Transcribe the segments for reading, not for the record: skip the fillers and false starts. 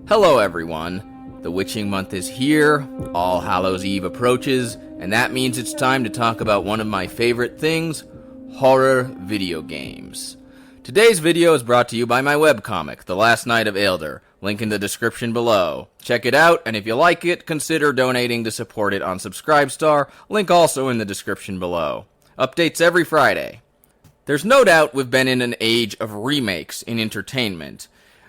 Hello everyone, the witching month is here, All Hallows Eve approaches, and that means it's time to talk about one of my favorite things, horror video games. Today's video is brought to you by my webcomic, The Last Night of Elder, link in the description below. Check it out, and if you like it, consider donating to support it on Subscribestar, link also in the description below. Updates every Friday. There's no doubt we've been in an age of remakes in entertainment.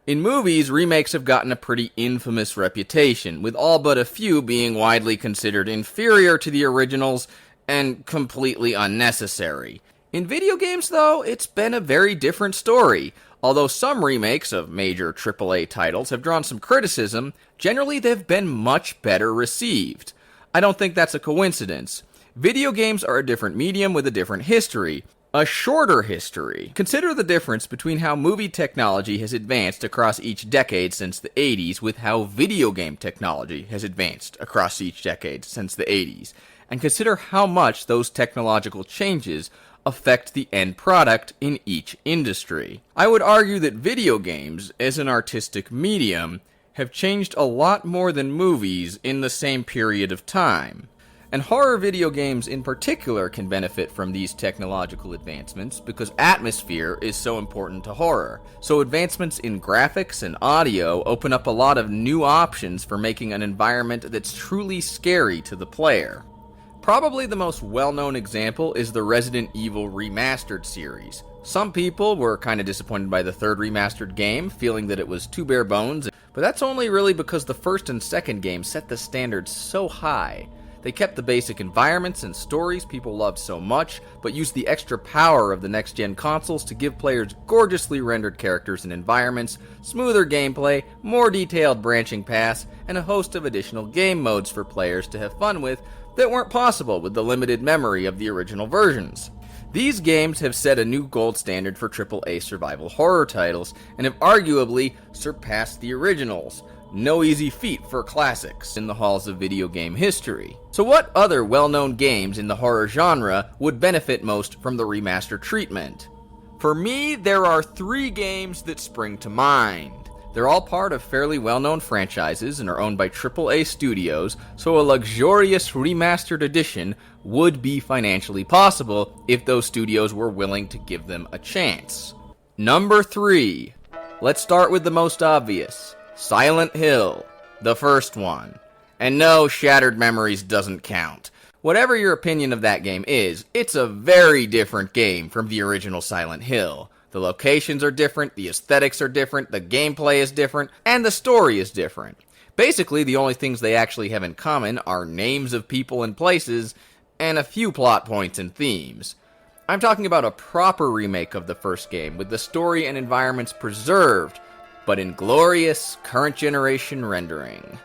In movies, remakes have gotten a pretty infamous reputation, with all but a few being widely considered inferior to the originals and completely unnecessary. In video games, though, it's been a very different story. Although some remakes of major AAA titles have drawn some criticism, generally they've been much better received. I don't think that's a coincidence. Video games are a different medium with a different history. A shorter history. Consider the difference between how movie technology has advanced across each decade since the 80s with how video game technology has advanced across each decade since the 80s. And consider how much those technological changes affect the end product in each industry. I would argue that video games, as an artistic medium, have changed a lot more than movies in the same period of time. And horror video games in particular can benefit from these technological advancements because atmosphere is so important to horror. So advancements in graphics and audio open up a lot of new options for making an environment that's truly scary to the player. Probably the most well-known example is the Resident Evil Remastered series. Some people were kind of disappointed by the third remastered game, feeling that it was too bare bones, but that's only really because the first and second games set the standards so high. They kept the basic environments and stories people loved so much, but used the extra power of the next-gen consoles to give players gorgeously rendered characters and environments, smoother gameplay, more detailed branching paths, and a host of additional game modes for players to have fun with that weren't possible with the limited memory of the original versions. These games have set a new gold standard for AAA survival horror titles, and have arguably surpassed the originals. No easy feat for classics in the halls of video game history. So what other well-known games in the horror genre would benefit most from the remaster treatment? For me, there are three games that spring to mind. They're all part of fairly well-known franchises and are owned by AAA studios, so a luxurious remastered edition would be financially possible if those studios were willing to give them a chance. Number 3. Let's start with the most obvious. Silent Hill, the first one. And no, Shattered Memories doesn't count. Whatever your opinion of that game is, it's a very different game from the original Silent Hill. The locations are different, the aesthetics are different, the gameplay is different, and the story is different. Basically, the only things they actually have in common are names of people and places, and a few plot points and themes. I'm talking about a proper remake of the first game, with the story and environments preserved, but in glorious, current-generation rendering.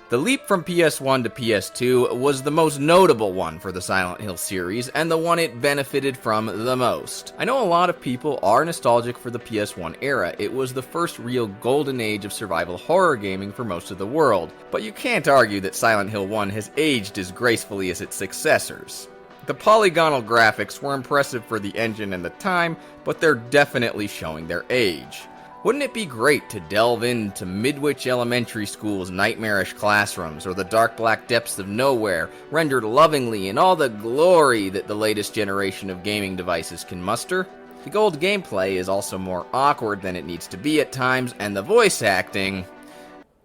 The leap from PS1 to PS2 was the most notable one for the Silent Hill series, and the one it benefited from the most. I know a lot of people are nostalgic for the PS1 era. It was the first real golden age of survival horror gaming for most of the world, but you can't argue that Silent Hill 1 has aged as gracefully as its successors. The polygonal graphics were impressive for the engine and the time, but they're definitely showing their age. Wouldn't it be great to delve into Midwich Elementary School's nightmarish classrooms, or the dark black depths of nowhere, rendered lovingly in all the glory that the latest generation of gaming devices can muster? The gold gameplay is also more awkward than it needs to be at times, and the voice acting,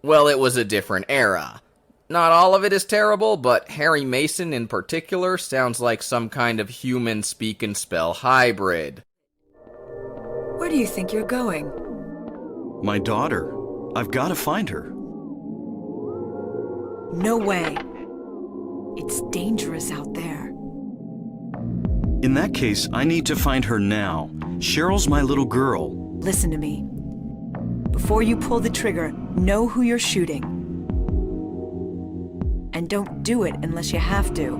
well, it was a different era. Not all of it is terrible, but Harry Mason in particular sounds like some kind of human speak and spell hybrid. Where do you think you're going? My daughter. I've got to find her. No way. It's dangerous out there. In that case, I need to find her now. Cheryl's my little girl. Listen to me. Before you pull the trigger, know who you're shooting. And don't do it unless you have to.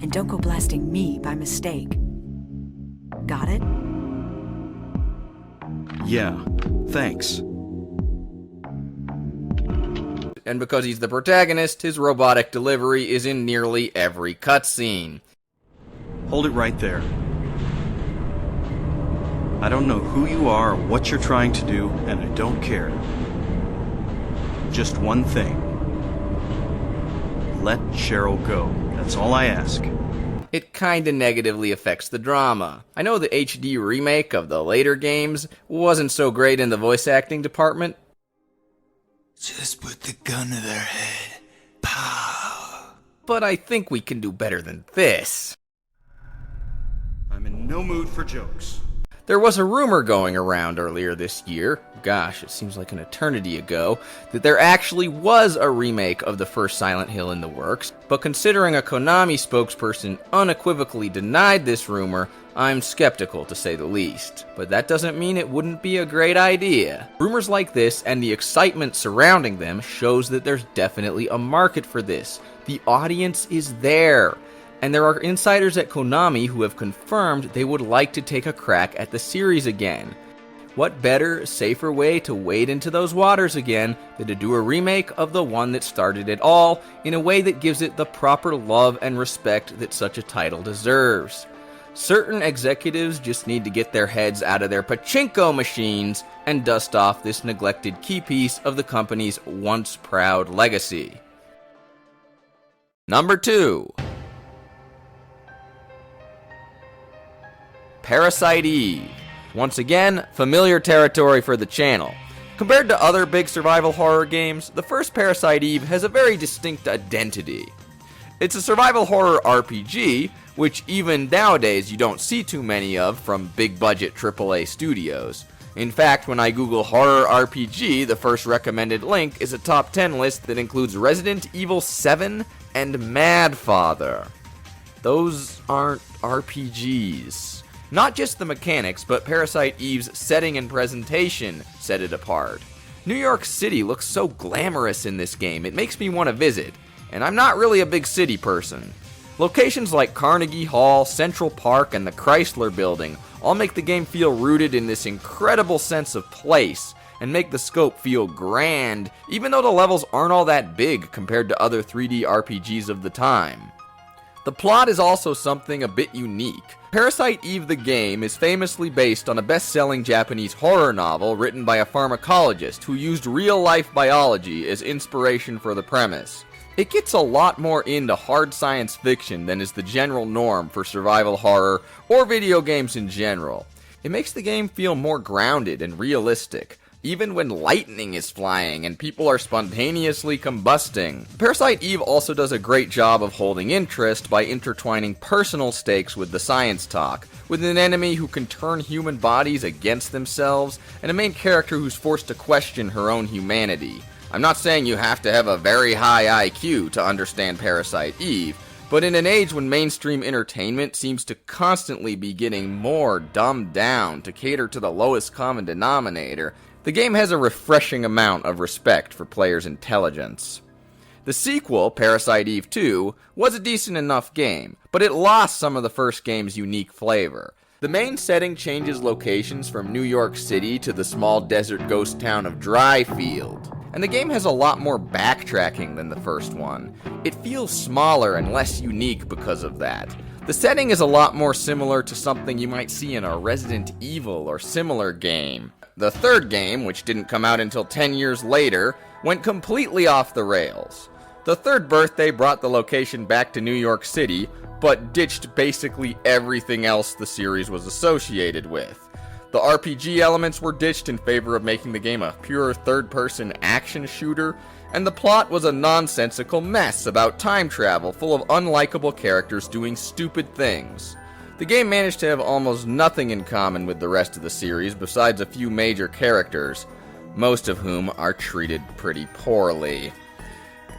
And don't go blasting me by mistake. Got it? Yeah, thanks. And because he's the protagonist, his robotic delivery is in nearly every cutscene. Hold it right there. I don't know who you are or what you're trying to do, and I don't care. just one thing. Let Cheryl go. That's all I ask. It kinda negatively affects the drama. I know the HD remake of the later games wasn't so great in the voice acting department. Just put the gun to their head. Pow. But I think we can do better than this. I'm in no mood for jokes. There was a rumor going around earlier this year, gosh, it seems like an eternity ago, that there actually was a remake of the first Silent Hill in the works, but considering a Konami spokesperson unequivocally denied this rumor, I'm skeptical to say the least. But that doesn't mean it wouldn't be a great idea. Rumors like this and the excitement surrounding them shows that there's definitely a market for this. The audience is there. And there are insiders at Konami who have confirmed they would like to take a crack at the series again. What better, safer way to wade into those waters again than to do a remake of the one that started it all in a way that gives it the proper love and respect that such a title deserves. Certain executives just need to get their heads out of their pachinko machines and dust off this neglected key piece of the company's once proud legacy. Number 2. Parasite Eve. Once again, familiar territory for the channel. Compared to other big survival horror games, the first Parasite Eve has a very distinct identity. It's a survival horror RPG, which even nowadays you don't see too many of from big budget AAA studios. In fact, when I Google horror RPG, the first recommended link is a top 10 list that includes Resident Evil 7 and Mad Father. Those aren't RPGs. Not just the mechanics, but Parasite Eve's setting and presentation set it apart. New York City looks so glamorous in this game, it makes me want to visit, and I'm not really a big city person. Locations like Carnegie Hall, Central Park, and the Chrysler Building all make the game feel rooted in this incredible sense of place, and make the scope feel grand, even though the levels aren't all that big compared to other 3D RPGs of the time. The plot is also something a bit unique. Parasite Eve the game is famously based on a best-selling Japanese horror novel written by a pharmacologist who used real-life biology as inspiration for the premise. It gets a lot more into hard science fiction than is the general norm for survival horror or video games in general. It makes the game feel more grounded and realistic, even when lightning is flying and people are spontaneously combusting. Parasite Eve also does a great job of holding interest by intertwining personal stakes with the science talk, with an enemy who can turn human bodies against themselves, and a main character who's forced to question her own humanity. I'm not saying you have to have a very high IQ to understand Parasite Eve, but in an age when mainstream entertainment seems to constantly be getting more dumbed down to cater to the lowest common denominator, the game has a refreshing amount of respect for players' intelligence. The sequel, Parasite Eve 2, was a decent enough game, but it lost some of the first game's unique flavor. The main setting changes locations from New York City to the small desert ghost town of Dryfield, and the game has a lot more backtracking than the first one. It feels smaller and less unique because of that. The setting is a lot more similar to something you might see in a Resident Evil or similar game. The third game, which didn't come out until 10 years later, went completely off the rails. The third birthday brought the location back to New York City, but ditched basically everything else the series was associated with. The RPG elements were ditched in favor of making the game a pure third-person action shooter, and the plot was a nonsensical mess about time travel full of unlikable characters doing stupid things. The game managed to have almost nothing in common with the rest of the series besides a few major characters, most of whom are treated pretty poorly.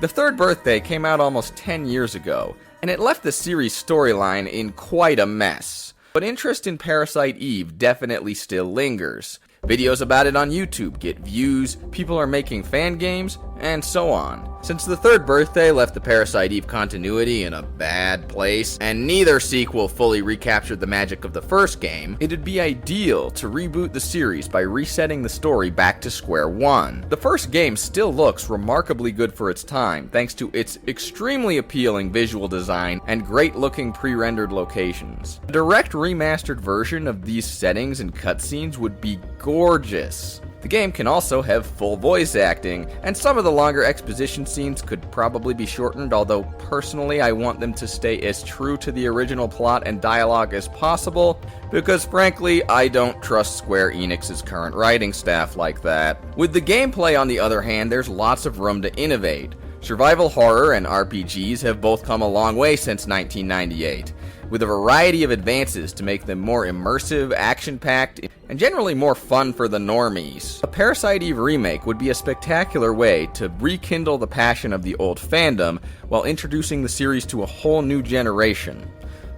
The third birthday came out almost 10 years ago, and it left the series' storyline in quite a mess. But interest in Parasite Eve definitely still lingers. Videos about it on YouTube get views, people are making fan games, and so on. Since the third birthday left the Parasite Eve continuity in a bad place, and neither sequel fully recaptured the magic of the first game, it'd be ideal to reboot the series by resetting the story back to square one. The first game still looks remarkably good for its time, thanks to its extremely appealing visual design and great-looking pre-rendered locations. A direct remastered version of these settings and cutscenes would be gorgeous. The The game can also have full voice acting, and some of the longer exposition scenes could probably be shortened, although personally I want them to stay as true to the original plot and dialogue as possible, because frankly, I don't trust Square Enix's current writing staff like that. With the gameplay, on the other hand, there's lots of room to innovate. Survival horror and RPGs have both come a long way since 1998, with a variety of advances to make them more immersive, action-packed, and generally more fun for the normies. A Parasite Eve remake would be a spectacular way to rekindle the passion of the old fandom while introducing the series to a whole new generation,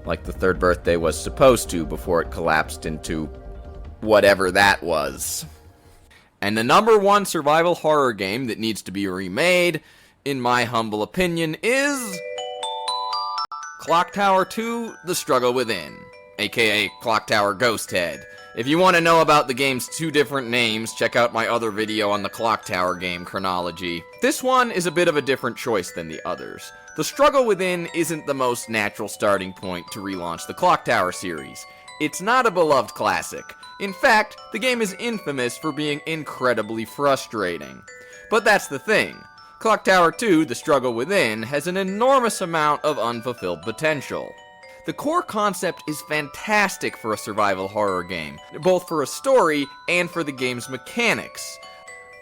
like the third birthday was supposed to before it collapsed into whatever that was. And the number one survival horror game that needs to be remade, in my humble opinion, is Clock Tower 2: The Struggle Within, aka Clock Tower Ghost Head. If you want to know about the game's two different names, check out my other video on the Clock Tower game chronology. This one is a bit of a different choice than the others. The Struggle Within isn't the most natural starting point to relaunch the Clock Tower series. It's not a beloved classic. In fact, the game is infamous for being incredibly frustrating. But that's the thing. Clock Tower 2: The Struggle Within has an enormous amount of unfulfilled potential. The core concept is fantastic for a survival horror game, both for a story and for the game's mechanics.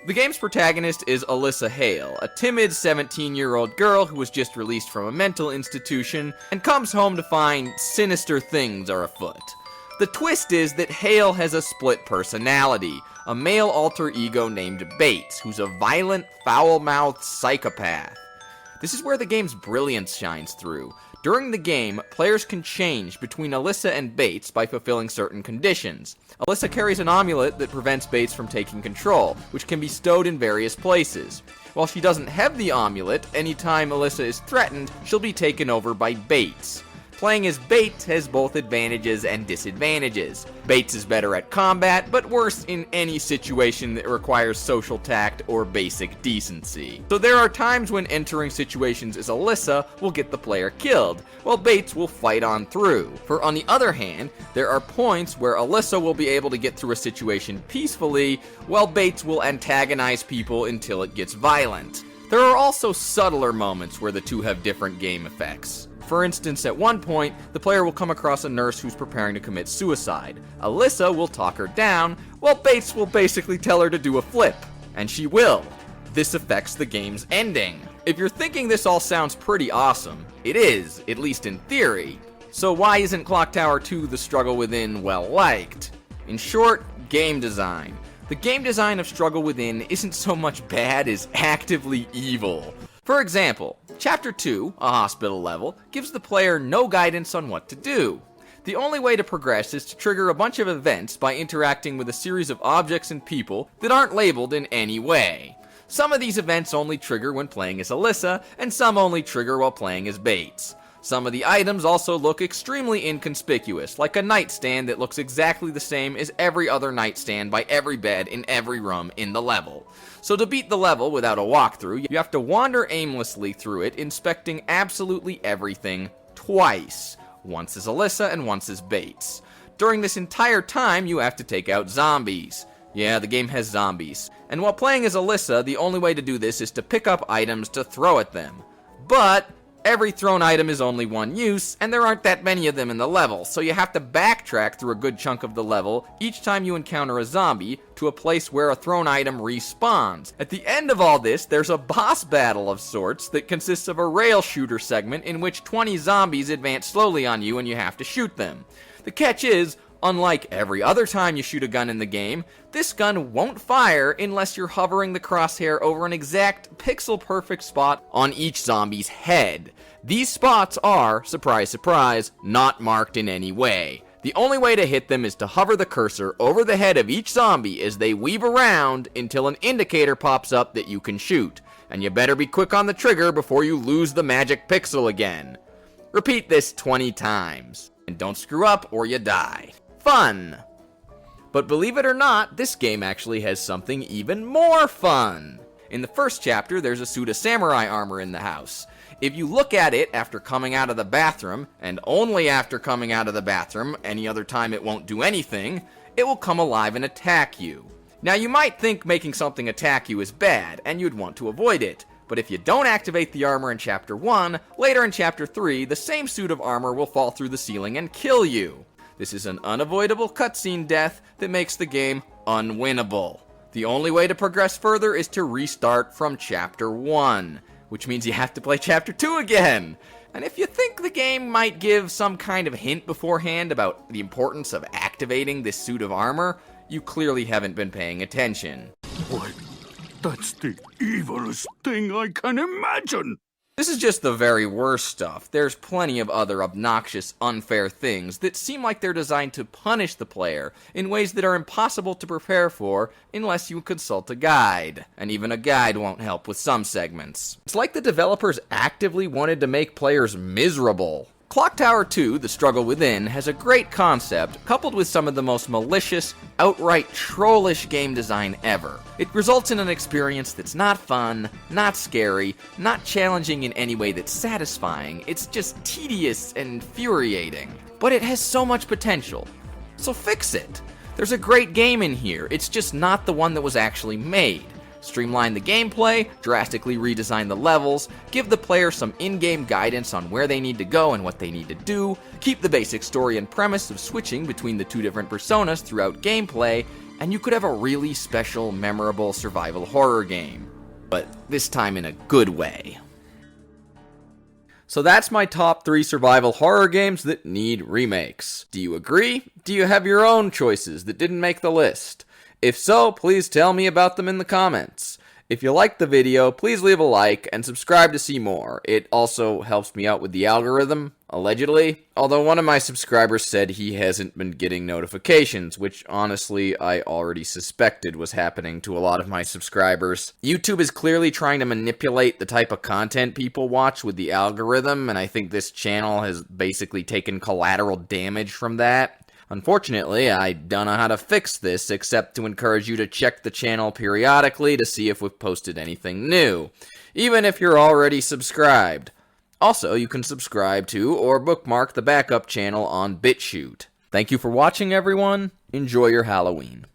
The game's protagonist is Alyssa Hale, a timid 17-year-old girl who was just released from a mental institution and comes home to find sinister things are afoot. The twist is that Hale has a split personality, a male alter ego named Bates, who's a violent, foul-mouthed psychopath. This is where the game's brilliance shines through. During the game, players can change between Alyssa and Bates by fulfilling certain conditions. Alyssa carries an amulet that prevents Bates from taking control, which can be stowed in various places. While she doesn't have the amulet, anytime Alyssa is threatened, she'll be taken over by Bates. Playing as Bates has both advantages and disadvantages. Bates is better at combat, but worse in any situation that requires social tact or basic decency. So there are times when entering situations as Alyssa will get the player killed, while Bates will fight on through. For on the other hand, there are points where Alyssa will be able to get through a situation peacefully, while Bates will antagonize people until it gets violent. There are also subtler moments where the two have different game effects. For instance, at one point, the player will come across a nurse who's preparing to commit suicide. Alyssa will talk her down, while Bates will basically tell her to do a flip. And she will. This affects the game's ending. If you're thinking this all sounds pretty awesome, it is, at least in theory. So why isn't Clock Tower 2: The Struggle Within well liked? In short, game design. The game design of Struggle Within isn't so much bad as actively evil. For example, Chapter 2, a hospital level, gives the player no guidance on what to do. The only way to progress is to trigger a bunch of events by interacting with a series of objects and people that aren't labeled in any way. Some of these events only trigger when playing as Alyssa, and some only trigger while playing as Bates. Some of the items also look extremely inconspicuous, like a nightstand that looks exactly the same as every other nightstand by every bed in every room in the level. So to beat the level without a walkthrough, you have to wander aimlessly through it, inspecting absolutely everything twice. Once as Alyssa and once as Bates. During this entire time, you have to take out zombies. Yeah, the game has zombies. And while playing as Alyssa, the only way to do this is to pick up items to throw at them. But every thrown item is only one use, and there aren't that many of them in the level, so you have to backtrack through a good chunk of the level each time you encounter a zombie to a place where a thrown item respawns. At the end of all this, there's a boss battle of sorts that consists of a rail shooter segment in which 20 zombies advance slowly on you and you have to shoot them. The catch is, unlike every other time you shoot a gun in the game, this gun won't fire unless you're hovering the crosshair over an exact pixel-perfect spot on each zombie's head. These spots are, surprise surprise, not marked in any way. The only way to hit them is to hover the cursor over the head of each zombie as they weave around until an indicator pops up that you can shoot. And you better be quick on the trigger before you lose the magic pixel again. Repeat this 20 times. And don't screw up or you die. Fun! But believe it or not, this game actually has something even more fun. In the first chapter, there's a suit of samurai armor in the house. If you look at it after coming out of the bathroom, and only after coming out of the bathroom, any other time it won't do anything, it will come alive and attack you. Now you might think making something attack you is bad, and you'd want to avoid it. But if you don't activate the armor in Chapter 1, later in Chapter 3, the same suit of armor will fall through the ceiling and kill you. This is an unavoidable cutscene death that makes the game unwinnable. The only way to progress further is to restart from Chapter 1, which means you have to play Chapter 2 again. And if you think the game might give some kind of hint beforehand about the importance of activating this suit of armor, you clearly haven't been paying attention. What? That's the evilest thing I can imagine! This is just the very worst stuff. There's plenty of other obnoxious, unfair things that seem like they're designed to punish the player in ways that are impossible to prepare for unless you consult a guide. And even a guide won't help with some segments. It's like the developers actively wanted to make players miserable. Clock Tower 2, The Struggle Within, has a great concept, coupled with some of the most malicious, outright trollish game design ever. It results in an experience that's not fun, not scary, not challenging in any way that's satisfying, it's just tedious and infuriating. But it has so much potential, so fix it. There's a great game in here, it's just not the one that was actually made. Streamline the gameplay, drastically redesign the levels, give the player some in-game guidance on where they need to go and what they need to do, keep the basic story and premise of switching between the two different personas throughout gameplay, and you could have a really special, memorable survival horror game. But this time in a good way. So that's my top 3 survival horror games that need remakes. Do you agree? Do you have your own choices that didn't make the list? If so, please tell me about them in the comments. If you liked the video, please leave a like and subscribe to see more. It also helps me out with the algorithm, allegedly. Although one of my subscribers said he hasn't been getting notifications, which honestly I already suspected was happening to a lot of my subscribers. YouTube is clearly trying to manipulate the type of content people watch with the algorithm, and I think this channel has basically taken collateral damage from that. Unfortunately, I don't know how to fix this except to encourage you to check the channel periodically to see if we've posted anything new, even if you're already subscribed. Also, you can subscribe to or bookmark the backup channel on BitChute. Thank you for watching, everyone. Enjoy your Halloween.